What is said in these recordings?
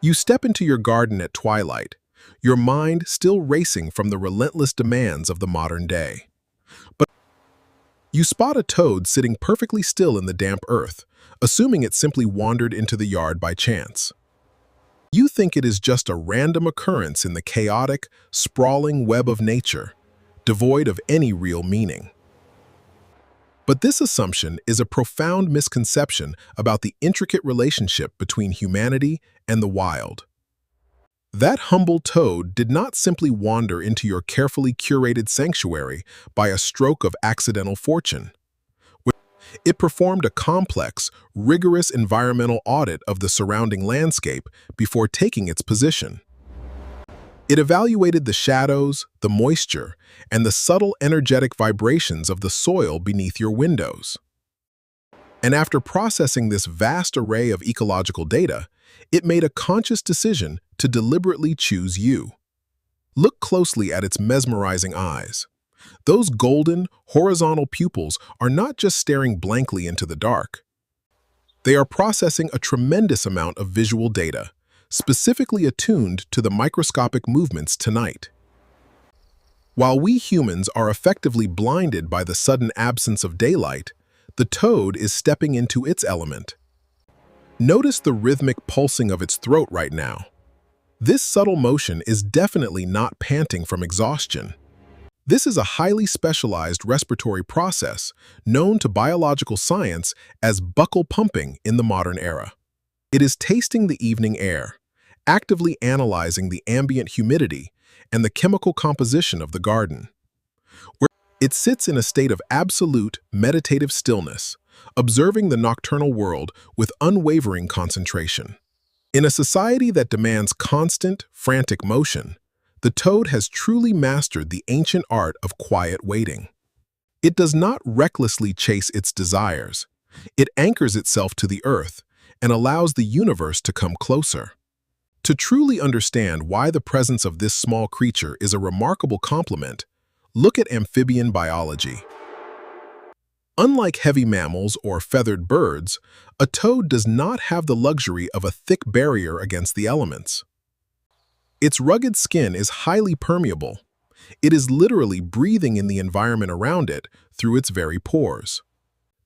You step into your garden at twilight, your mind still racing from the relentless demands of the modern day. But you spot a toad sitting perfectly still in the damp earth, assuming it simply wandered into the yard by chance. You think it is just a random occurrence in the chaotic, sprawling web of nature, devoid of any real meaning. But this assumption is a profound misconception about the intricate relationship between humanity and the wild. That humble toad did not simply wander into your carefully curated sanctuary by a stroke of accidental fortune. It performed a complex, rigorous environmental audit of the surrounding landscape before taking its position. It evaluated the shadows, the moisture, and the subtle energetic vibrations of the soil beneath your windows. And after processing this vast array of ecological data, it made a conscious decision to deliberately choose you. Look closely at its mesmerizing eyes. Those golden, horizontal pupils are not just staring blankly into the dark. They are processing a tremendous amount of visual data, specifically attuned to the microscopic movements tonight. While we humans are effectively blinded by the sudden absence of daylight, the toad is stepping into its element. Notice the rhythmic pulsing of its throat right now. This subtle motion is definitely not panting from exhaustion. This is a highly specialized respiratory process known to biological science as buccal pumping in the modern era. It is tasting the evening air, actively analyzing the ambient humidity and the chemical composition of the garden. It sits in a state of absolute meditative stillness, observing the nocturnal world with unwavering concentration. In a society that demands constant, frantic motion, the toad has truly mastered the ancient art of quiet waiting. It does not recklessly chase its desires. It anchors itself to the earth and allows the universe to come closer. To truly understand why the presence of this small creature is a remarkable compliment, look at amphibian biology. Unlike heavy mammals or feathered birds, a toad does not have the luxury of a thick barrier against the elements. Its rugged skin is highly permeable. It is literally breathing in the environment around it through its very pores.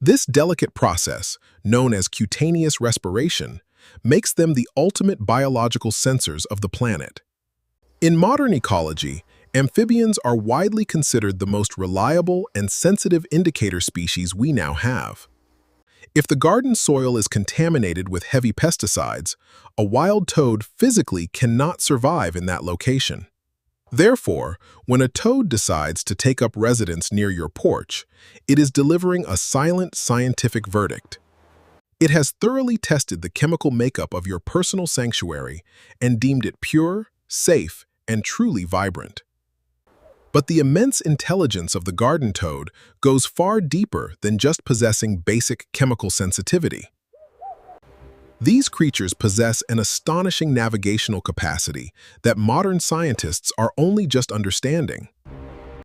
This delicate process, known as cutaneous respiration, makes them the ultimate biological sensors of the planet. In modern ecology, amphibians are widely considered the most reliable and sensitive indicator species we now have. If the garden soil is contaminated with heavy pesticides, a wild toad physically cannot survive in that location. Therefore, when a toad decides to take up residence near your porch, it is delivering a silent scientific verdict. It has thoroughly tested the chemical makeup of your personal sanctuary and deemed it pure, safe, and truly vibrant. But the immense intelligence of the garden toad goes far deeper than just possessing basic chemical sensitivity. These creatures possess an astonishing navigational capacity that modern scientists are only just understanding.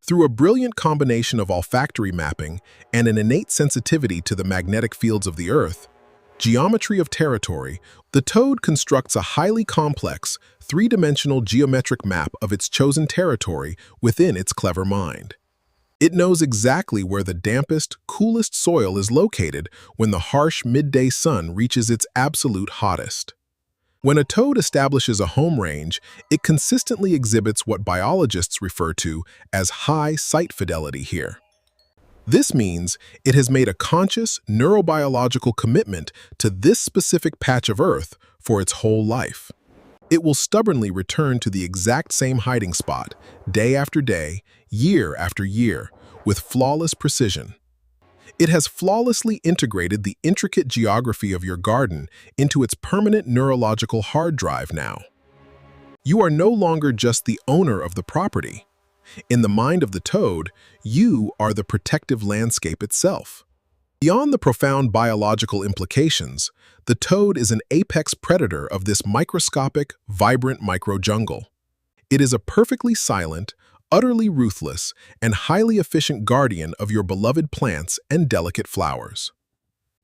Through a brilliant combination of olfactory mapping and an innate sensitivity to the magnetic fields of the Earth, geometry of territory, the toad constructs a highly complex, three-dimensional geometric map of its chosen territory within its clever mind. It knows exactly where the dampest, coolest soil is located when the harsh midday sun reaches its absolute hottest. When a toad establishes a home range, it consistently exhibits what biologists refer to as high site fidelity here. This means it has made a conscious, neurobiological commitment to this specific patch of Earth for its whole life. It will stubbornly return to the exact same hiding spot, day after day, year after year, with flawless precision. It has flawlessly integrated the intricate geography of your garden into its permanent neurological hard drive now. You are no longer just the owner of the property. In the mind of the toad, you are the protective landscape itself. Beyond the profound biological implications, the toad is an apex predator of this microscopic, vibrant micro-jungle. It is a perfectly silent, utterly ruthless, and highly efficient guardian of your beloved plants and delicate flowers.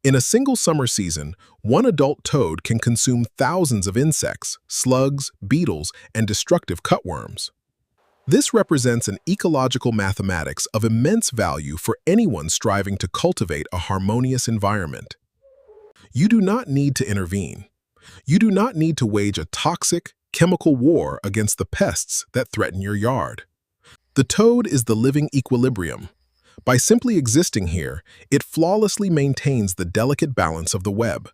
In a single summer season, one adult toad can consume thousands of insects, slugs, beetles, and destructive cutworms. This represents an ecological mathematics of immense value for anyone striving to cultivate a harmonious environment. You do not need to intervene. You do not need to wage a toxic, chemical war against the pests that threaten your yard. The toad is the living equilibrium. By simply existing here, it flawlessly maintains the delicate balance of the web.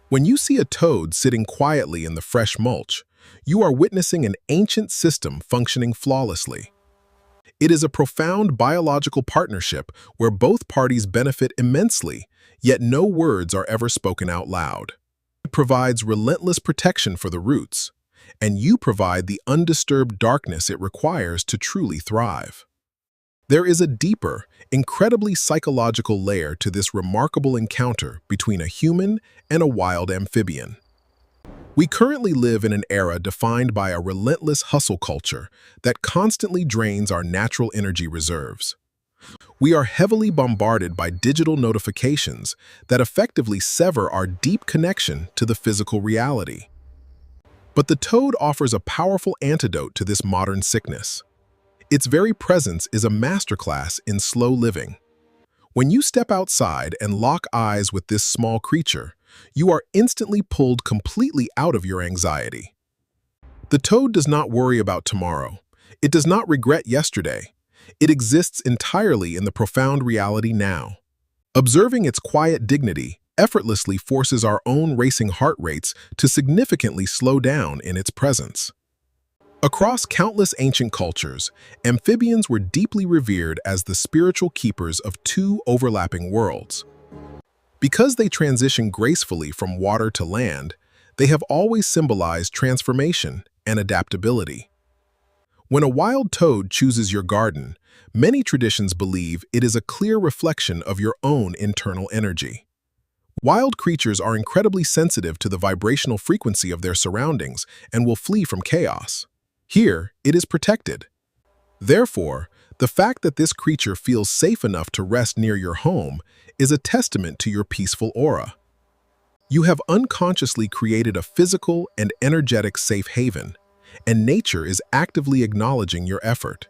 When you see a toad sitting quietly in the fresh mulch, you are witnessing an ancient system functioning flawlessly. It is a profound biological partnership where both parties benefit immensely, yet no words are ever spoken out loud. It provides relentless protection for the roots, and you provide the undisturbed darkness it requires to truly thrive. There is a deeper, incredibly psychological layer to this remarkable encounter between a human and a wild amphibian. We currently live in an era defined by a relentless hustle culture that constantly drains our natural energy reserves. We are heavily bombarded by digital notifications that effectively sever our deep connection to the physical reality. But the toad offers a powerful antidote to this modern sickness. Its very presence is a masterclass in slow living. When you step outside and lock eyes with this small creature, you are instantly pulled completely out of your anxiety. The toad does not worry about tomorrow. It does not regret yesterday. It exists entirely in the profound reality now. Observing its quiet dignity effortlessly forces our own racing heart rates to significantly slow down in its presence. Across countless ancient cultures, amphibians were deeply revered as the spiritual keepers of two overlapping worlds. Because they transition gracefully from water to land, they have always symbolized transformation and adaptability. When a wild toad chooses your garden, many traditions believe it is a clear reflection of your own internal energy. Wild creatures are incredibly sensitive to the vibrational frequency of their surroundings and will flee from chaos. Here, it is protected. Therefore, the fact that this creature feels safe enough to rest near your home is a testament to your peaceful aura. You have unconsciously created a physical and energetic safe haven, and nature is actively acknowledging your effort.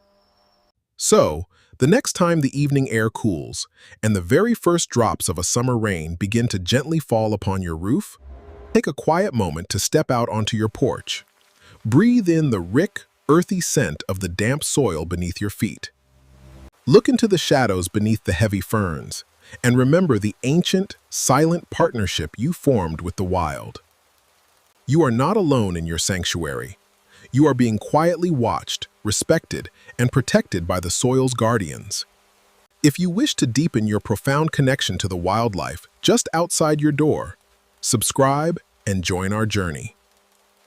So, the next time the evening air cools and the very first drops of a summer rain begin to gently fall upon your roof, take a quiet moment to step out onto your porch. Breathe in the rich, earthy scent of the damp soil beneath your feet. Look into the shadows beneath the heavy ferns, and remember the ancient, silent partnership you formed with the wild. You are not alone in your sanctuary. You are being quietly watched, respected, and protected by the soil's guardians. If you wish to deepen your profound connection to the wildlife just outside your door, subscribe and join our journey.